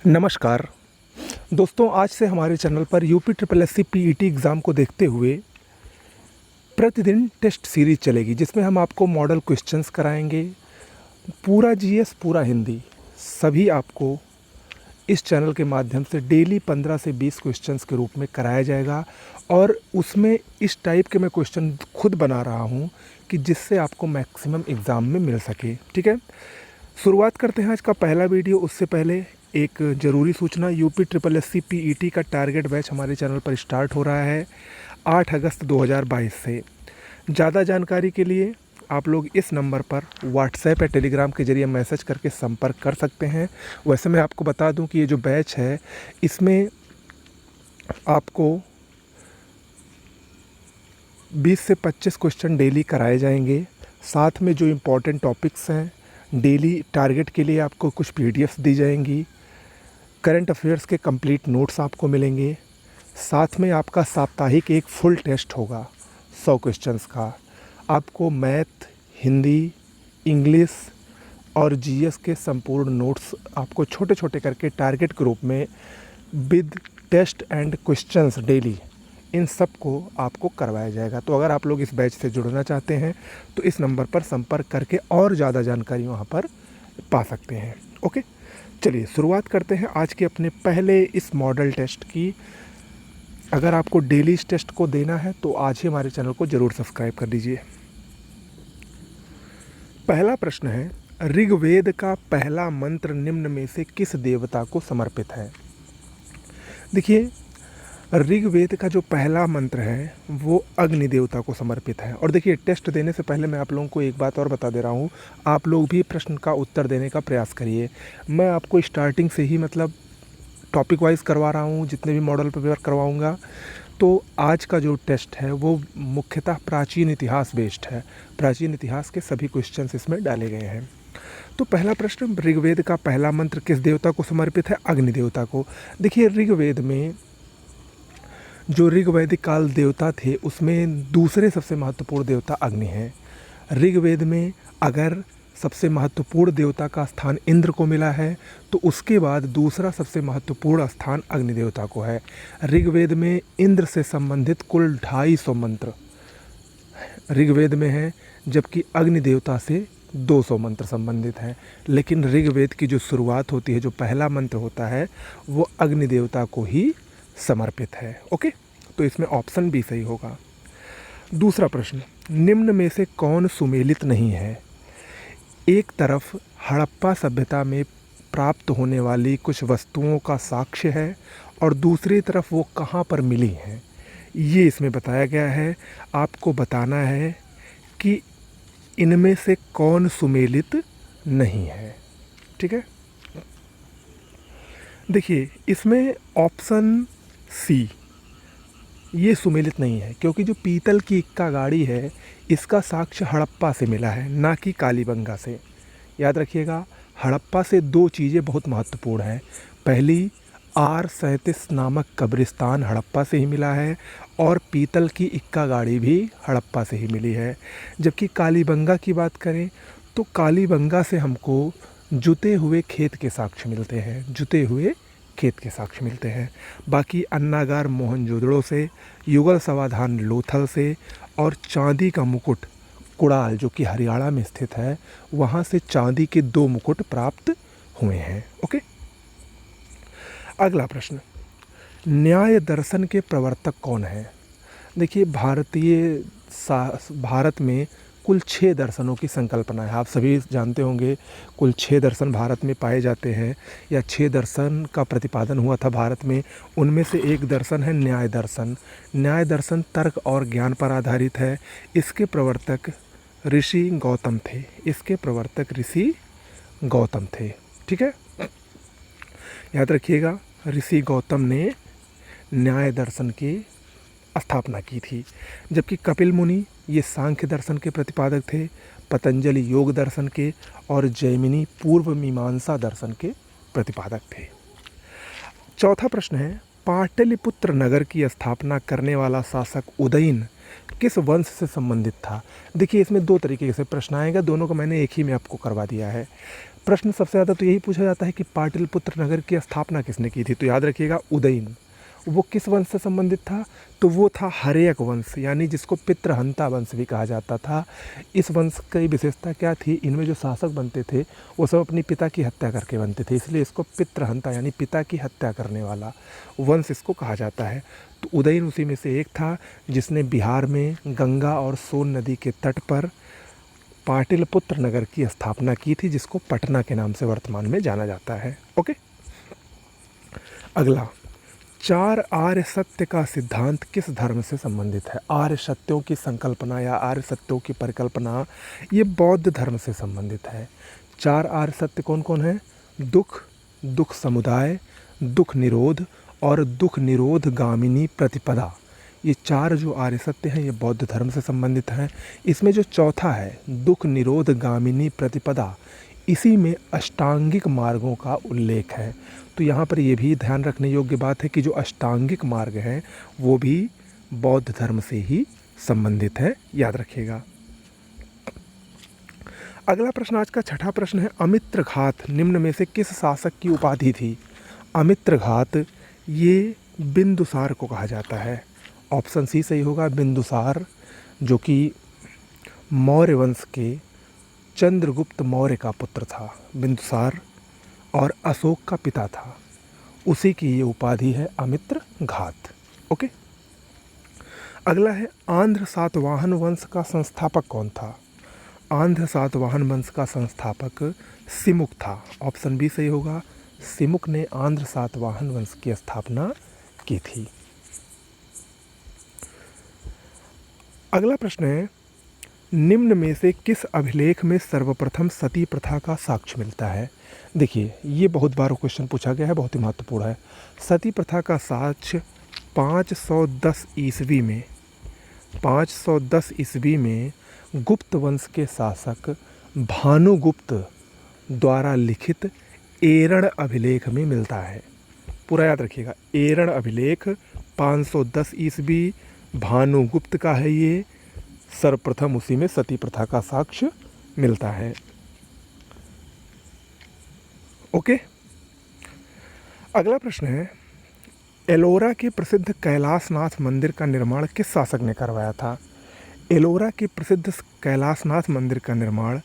नमस्कार दोस्तों, आज से हमारे चैनल पर UP triple S C PET exam को देखते हुए प्रतिदिन टेस्ट सीरीज चलेगी, जिसमें हम आपको मॉडल क्वेश्चंस कराएंगे। पूरा जीएस, पूरा हिंदी सभी आपको इस चैनल के माध्यम से डेली 15 से 20 क्वेश्चंस के रूप में कराया जाएगा। और उसमें इस टाइप के मैं क्वेश्चन खुद बना रहा हूँ कि जिससे आपको मैक्सिमम एग्ज़ाम में मिल सके। ठीक है, शुरुआत करते हैं आज का पहला वीडियो। उससे पहले एक ज़रूरी सूचना, UP triple S C PET का टारगेट बैच हमारे चैनल पर स्टार्ट हो रहा है 8 अगस्त 2022 से। ज़्यादा जानकारी के लिए आप लोग इस नंबर पर व्हाट्सएप या टेलीग्राम के ज़रिए मैसेज करके संपर्क कर सकते हैं। वैसे मैं आपको बता दूं कि ये जो बैच है, इसमें आपको 20 से 25 क्वेश्चन डेली कराए जाएंगे। साथ में जो इम्पोर्टेंट टॉपिक्स हैं, डेली टारगेट के लिए आपको कुछ पीडीएफ्स दी जाएंगी। करंट अफेयर्स के कंप्लीट नोट्स आपको मिलेंगे। साथ में आपका साप्ताहिक एक फुल टेस्ट होगा 100 क्वेश्चंस का। आपको मैथ, हिंदी, इंग्लिश और जीएस के संपूर्ण नोट्स आपको छोटे छोटे करके टारगेट के रूप में with test and questions daily, इन सब को आपको करवाया जाएगा। तो अगर आप लोग इस बैच से जुड़ना चाहते हैं तो इस नंबर पर संपर्क करके और ज़्यादा जानकारी वहाँ पर पा सकते हैं। ओके, चलिए शुरुआत करते हैं आज के अपने पहले इस मॉडल टेस्ट की। अगर आपको डेली इस टेस्ट को देना है तो आज ही हमारे चैनल को ज़रूर सब्सक्राइब कर दीजिए। पहला प्रश्न है, ऋग्वेद का पहला मंत्र निम्न में से किस देवता को समर्पित है? देखिए, ऋग्वेद का जो पहला मंत्र है वो अग्नि देवता को समर्पित है। और देखिए, टेस्ट देने से पहले मैं आप लोगों को एक बात और बता दे रहा हूँ, आप लोग भी प्रश्न का उत्तर देने का प्रयास करिए। मैं आपको स्टार्टिंग से ही टॉपिक वाइज करवा रहा हूँ, जितने भी मॉडल पेपर करवाऊँगा। तो आज का जो टेस्ट है वो मुख्यतः प्राचीन इतिहास बेस्ड है। प्राचीन इतिहास के सभी क्वेश्चंस इसमें डाले गए हैं। तो पहला प्रश्न, ऋग्वेद का पहला मंत्र किस देवता को समर्पित है? अग्नि देवता को। देखिए, ऋग्वेद में जो ऋग्वैदिक काल देवता थे उसमें दूसरे सबसे महत्वपूर्ण देवता अग्नि है। ऋग्वेद में अगर सबसे महत्वपूर्ण देवता का स्थान इंद्र को मिला है तो उसके बाद दूसरा सबसे महत्वपूर्ण स्थान अग्नि देवता को है। ऋग्वेद में इंद्र से संबंधित कुल 250 मंत्र ऋग्वेद में हैं, जबकि अग्नि देवता से 200 मंत्र संबंधित हैं। लेकिन ऋग्वेद की जो शुरुआत होती है, जो पहला मंत्र होता है, वो अग्नि देवता को ही समर्पित है। ओके, तो इसमें ऑप्शन बी सही होगा। दूसरा प्रश्न, निम्न में से कौन सुमेलित नहीं है? एक तरफ हड़प्पा सभ्यता में प्राप्त होने वाली कुछ वस्तुओं का साक्ष्य है और दूसरी तरफ वो कहाँ पर मिली हैं, ये इसमें बताया गया है। आपको बताना है कि इनमें से कौन सुमेलित नहीं है। ठीक है, देखिए, इसमें ऑप्शन सी ये सुमेलित नहीं है, क्योंकि जो पीतल की इक्का गाड़ी है इसका साक्ष्य हड़प्पा से मिला है, ना कि कालीबंगा से। याद रखिएगा, हड़प्पा से दो चीज़ें बहुत महत्वपूर्ण हैं। पहली, R37 नामक कब्रिस्तान हड़प्पा से ही मिला है और पीतल की इक्का गाड़ी भी हड़प्पा से ही मिली है। जबकि कालीबंगा की बात करें तो कालीबंगा से हमको जुते हुए खेत के साक्ष्य मिलते हैं, जुते हुए खेत के साक्ष्य मिलते हैं। बाकी अन्नागार मोहनजोदड़ो से, युगल समाधान लोथल से और चांदी का मुकुट कुड़ाल, जो कि हरियाणा में स्थित है, वहाँ से चांदी के 2 मुकुट प्राप्त हुए हैं। ओके, अगला प्रश्न, न्याय दर्शन के प्रवर्तक कौन है? देखिए, भारत में कुल 6 दर्शनों की संकल्पना है। आप सभी जानते होंगे, कुल 6 दर्शन भारत में पाए जाते हैं, या 6 दर्शन का प्रतिपादन हुआ था भारत में। उनमें से एक दर्शन है न्याय दर्शन। न्याय दर्शन तर्क और ज्ञान पर आधारित है। इसके प्रवर्तक ऋषि गौतम थे। इसके प्रवर्तक ऋषि गौतम थे। ठीक है, याद रखिएगा, ऋषि गौतम ने न्याय दर्शन की स्थापना की थी। जबकि कपिल मुनि ये सांख्य दर्शन के प्रतिपादक थे, पतंजलि योग दर्शन के और जैमिनी पूर्व मीमांसा दर्शन के प्रतिपादक थे। चौथा प्रश्न है, पाटलिपुत्र नगर की स्थापना करने वाला शासक उदयन किस वंश से संबंधित था? देखिए, इसमें 2 तरीके से प्रश्न आएगा, दोनों को मैंने एक ही में आपको करवा दिया है। प्रश्न सबसे ज़्यादा तो यही पूछा जाता है कि पाटलिपुत्र नगर की स्थापना किसने की थी, तो याद रखिएगा उदयन। वो किस वंश से संबंधित था, तो वो था हर्यक वंश, यानी जिसको पितृहंता वंश भी कहा जाता था। इस वंश की विशेषता क्या थी, इनमें जो शासक बनते थे वो सब अपनी पिता की हत्या करके बनते थे, इसलिए इसको पितृहंता यानी पिता की हत्या करने वाला वंश इसको कहा जाता है। तो उदयन उसी में से एक था जिसने बिहार में गंगा और सोन नदी के तट पर पाटलिपुत्र नगर की स्थापना की थी, जिसको पटना के नाम से वर्तमान में जाना जाता है। ओके, अगला, चार आर्य सत्य का सिद्धांत किस धर्म से संबंधित है। आर्य सत्यों की संकल्पना या आर्य सत्यों की परिकल्पना ये बौद्ध धर्म से संबंधित है। चार आर्य सत्य कौन कौन है, दुख, दुख समुदाय, दुख निरोध और दुख निरोध गामिनी प्रतिपदा। ये चार जो आर्य सत्य हैं ये बौद्ध धर्म से संबंधित हैं। इसमें जो चौथा है दुख निरोध गामिनी प्रतिपदा, इसी में अष्टांगिक मार्गों का उल्लेख है। तो यहाँ पर ये भी ध्यान रखने योग्य बात है कि जो अष्टांगिक मार्ग हैं वो भी बौद्ध धर्म से ही संबंधित है, याद रखिएगा। अगला प्रश्न आज का छठा प्रश्न है, अमित्रघात निम्न में से किस शासक की उपाधि थी। अमित्रघात ये बिंदुसार को कहा जाता है। ऑप्शन सी सही होगा, बिंदुसार, जो कि मौर्य वंश के चंद्रगुप्त मौर्य का पुत्र था। बिंदुसार और अशोक का पिता था, उसी की ये उपाधि है अमित्रघात। ओके, अगला है, आंध्र सातवाहन वंश का संस्थापक कौन था। आंध्र सातवाहन वंश का संस्थापक सिमुक था। ऑप्शन बी सही होगा, सिमुक ने आंध्र सातवाहन वंश की स्थापना की थी। अगला प्रश्न है, निम्न में से किस अभिलेख में सर्वप्रथम सती प्रथा का साक्ष्य मिलता है। देखिए ये बहुत बार क्वेश्चन पूछा गया है, बहुत ही महत्वपूर्ण है। सती प्रथा का साक्ष्य 510 ईस्वी में 510 ईस्वी में गुप्त वंश के शासक भानुगुप्त द्वारा लिखित एरण अभिलेख में मिलता है। पूरा याद रखिएगा, एरण अभिलेख 510 ईस्वी भानुगुप्त का है ये, सर्वप्रथम उसी में सती प्रथा का साक्ष्य मिलता है। ओके, अगला प्रश्न है, एलोरा के प्रसिद्ध कैलाशनाथ मंदिर का निर्माण किस शासक ने करवाया था। एलोरा के प्रसिद्ध कैलाशनाथ मंदिर का निर्माण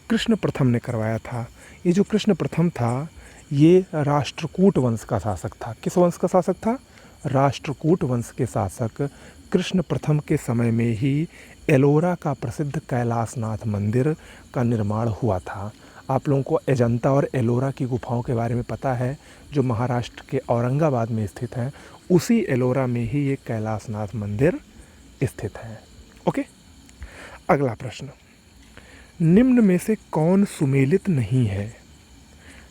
कृष्ण प्रथम ने करवाया था। ये जो कृष्ण प्रथम था ये राष्ट्रकूट वंश का शासक था। किस वंश का शासक था, राष्ट्रकूट वंश के शासक कृष्ण प्रथम के समय में ही एलोरा का प्रसिद्ध कैलाशनाथ मंदिर का निर्माण हुआ था। आप लोगों को अजंता और एलोरा की गुफाओं के बारे में पता है, जो महाराष्ट्र के औरंगाबाद में स्थित हैं, उसी एलोरा में ही ये कैलाशनाथ मंदिर स्थित है। ओके, अगला प्रश्न, निम्न में से कौन सुमेलित नहीं है।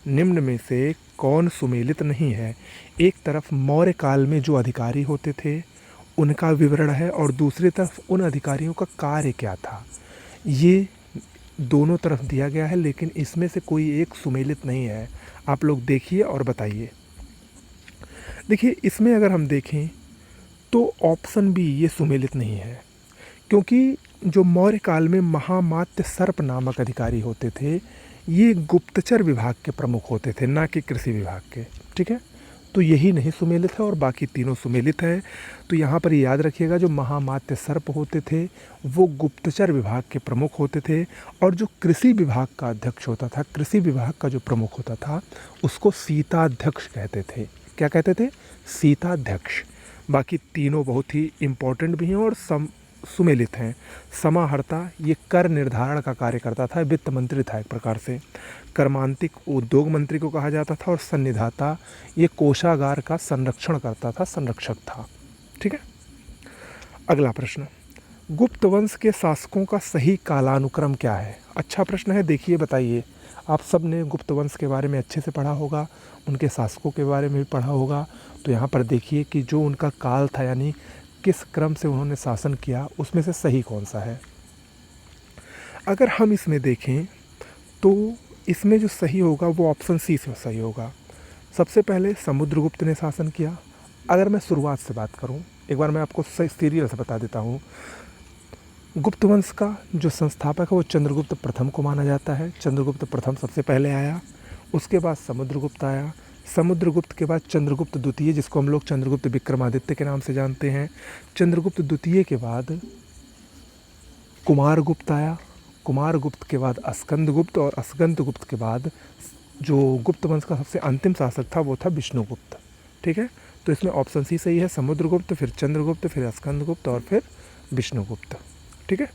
निम्न में से कौन सुमेलित नहीं है। एक तरफ मौर्य काल में जो अधिकारी होते थे उनका विवरण है और दूसरी तरफ उन अधिकारियों का कार्य क्या था। ये दोनों तरफ दिया गया है, लेकिन इसमें से कोई एक सुमेलित नहीं है। आप लोग देखिए और बताइए। देखिए इसमें अगर हम देखें तो ऑप्शन बी ये सुमेलित नहीं है, क्योंकि जो मौर्य काल में महामात्य सर्प नामक अधिकारी होते थे ये गुप्तचर विभाग के प्रमुख होते थे, ना कि कृषि विभाग के। ठीक है, तो यही नहीं सुमेलित है और बाकी तीनों सुमेलित है। तो यहाँ पर याद रखिएगा, जो महामात्य सर्प होते थे वो गुप्तचर विभाग के प्रमुख होते थे, और जो कृषि विभाग का अध्यक्ष होता था, कृषि विभाग का जो प्रमुख होता था उसको सीताध्यक्ष कहते थे। क्या कहते थे, सीताध्यक्ष। बाकी तीनों बहुत ही इम्पोर्टेंट भी हैं और सुमेलित हैं। समाहर्ता ये कर निर्धारण का कार्य करता था, वित्त मंत्री था एक प्रकार से। कर्मांतिक उद्योग मंत्री को कहा जाता था, और सन्निधाता ये कोषागार का संरक्षण करता था, संरक्षक था। ठीक है, अगला प्रश्न, गुप्त वंश के शासकों का सही कालानुक्रम क्या है। अच्छा प्रश्न है, देखिए बताइए। आप सब ने गुप्त वंश के बारे में अच्छे से पढ़ा होगा, उनके शासकों के बारे में भी पढ़ा होगा। तो यहाँ पर देखिए कि जो उनका काल था, यानी किस क्रम से उन्होंने शासन किया, उसमें से सही कौन सा है। अगर हम इसमें देखें तो इसमें जो सही होगा वो ऑप्शन सी से सही होगा। सबसे पहले समुद्रगुप्त ने शासन किया। अगर मैं शुरुआत से बात करूं, एक बार मैं आपको सीरियल से बता देता हूं। गुप्त वंश का जो संस्थापक है वो चंद्रगुप्त प्रथम को माना जाता है। चंद्रगुप्त प्रथम सबसे पहले आया, उसके बाद समुद्रगुप्त आया, समुद्रगुप्त के बाद चंद्रगुप्त द्वितीय, जिसको हम लोग चंद्रगुप्त विक्रमादित्य के नाम से जानते हैं। चंद्रगुप्त द्वितीय के बाद कुमारगुप्त आया, कुमारगुप्त के बाद स्कंदगुप्त, और स्कंदगुप्त के बाद जो गुप्त वंश का सबसे अंतिम शासक था वो था विष्णुगुप्त। ठीक है, तो इसमें ऑप्शन सी सही है, समुद्रगुप्त, फिर चंद्रगुप्त, फिर स्कंदगुप्त और फिर विष्णुगुप्त। ठीक है,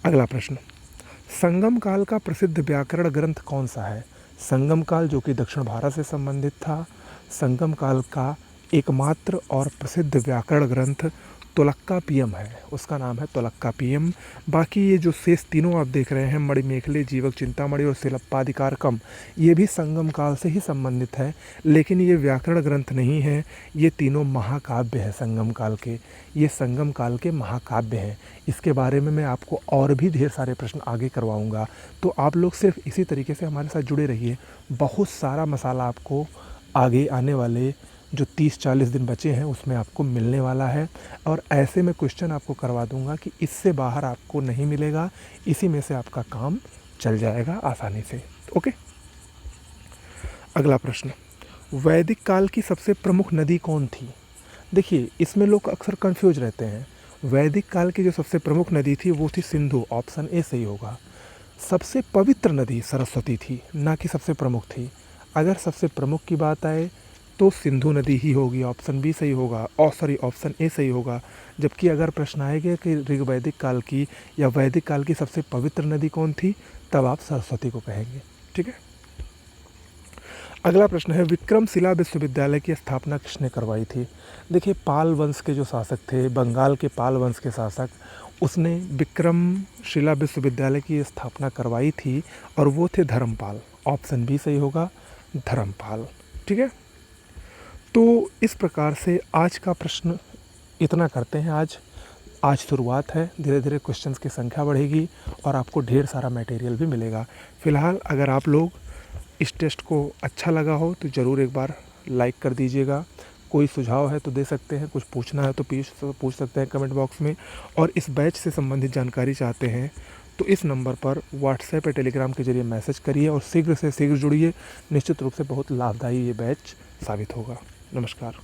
अगला प्रश्न, संगम काल का प्रसिद्ध व्याकरण ग्रंथ कौन सा है? संगम काल जो कि दक्षिण भारत से संबंधित था, संगम काल का एकमात्र और प्रसिद्ध व्याकरण ग्रंथ तोलक्कापियम है, उसका नाम है तोलक्कापियम। बाकी ये जो शेष तीनों आप देख रहे हैं, मणिमेखले, जीवक चिंतामणि और शिलप्पाधिकारकम, ये भी संगम काल से ही संबंधित है, लेकिन ये व्याकरण ग्रंथ नहीं है, ये तीनों महाकाव्य हैं संगम काल के, ये संगम काल के महाकाव्य हैं। इसके बारे में मैं आपको और भी ढेर सारे प्रश्न आगे करवाऊँगा, तो आप लोग सिर्फ इसी तरीके से हमारे साथ जुड़े रहिए। बहुत सारा मसाला आपको आगे आने वाले जो 30-40 दिन बचे हैं उसमें आपको मिलने वाला है, और ऐसे में क्वेश्चन आपको करवा दूंगा कि इससे बाहर आपको नहीं मिलेगा, इसी में से आपका काम चल जाएगा आसानी से। ओके, अगला प्रश्न, वैदिक काल की सबसे प्रमुख नदी कौन थी? देखिए, इसमें लोग अक्सर कंफ्यूज रहते हैं। वैदिक काल की जो सबसे प्रमुख नदी थी वो थी सिंधु, ऑप्शन ए सही होगा। सबसे पवित्र नदी सरस्वती थी, ना कि सबसे प्रमुख थी। अगर सबसे प्रमुख की बात आए तो सिंधु नदी ही होगी, ऑप्शन बी सही होगा, ऑप्शन ए सही होगा। जबकि अगर प्रश्न आएगा कि ऋग्वैदिक काल की या वैदिक काल की सबसे पवित्र नदी कौन थी, तब आप सरस्वती को कहेंगे। ठीक है, अगला प्रश्न है, विक्रमशिला विश्वविद्यालय की स्थापना किसने करवाई थी? देखिए, पाल वंश के जो शासक थे, बंगाल के पाल वंश के शासक, उसने विक्रमशिला विश्वविद्यालय की स्थापना करवाई थी, और वो थे धर्मपाल, ऑप्शन बी सही होगा, धर्मपाल। ठीक है, तो इस प्रकार से आज का प्रश्न इतना करते हैं। आज शुरुआत है, धीरे धीरे क्वेश्चंस की संख्या बढ़ेगी और आपको ढेर सारा मटेरियल भी मिलेगा। फ़िलहाल अगर आप लोग इस टेस्ट को अच्छा लगा हो तो ज़रूर एक बार लाइक कर दीजिएगा। कोई सुझाव है तो दे सकते हैं, कुछ पूछना है तो पूछ सकते हैं कमेंट बॉक्स में। और इस बैच से संबंधित जानकारी चाहते हैं तो इस नंबर पर व्हाट्सएप या टेलीग्राम के जरिए मैसेज करिए और शीघ्र से शीघ्र जुड़िए। निश्चित रूप से बहुत लाभदायी ये बैच साबित होगा। नमस्कार।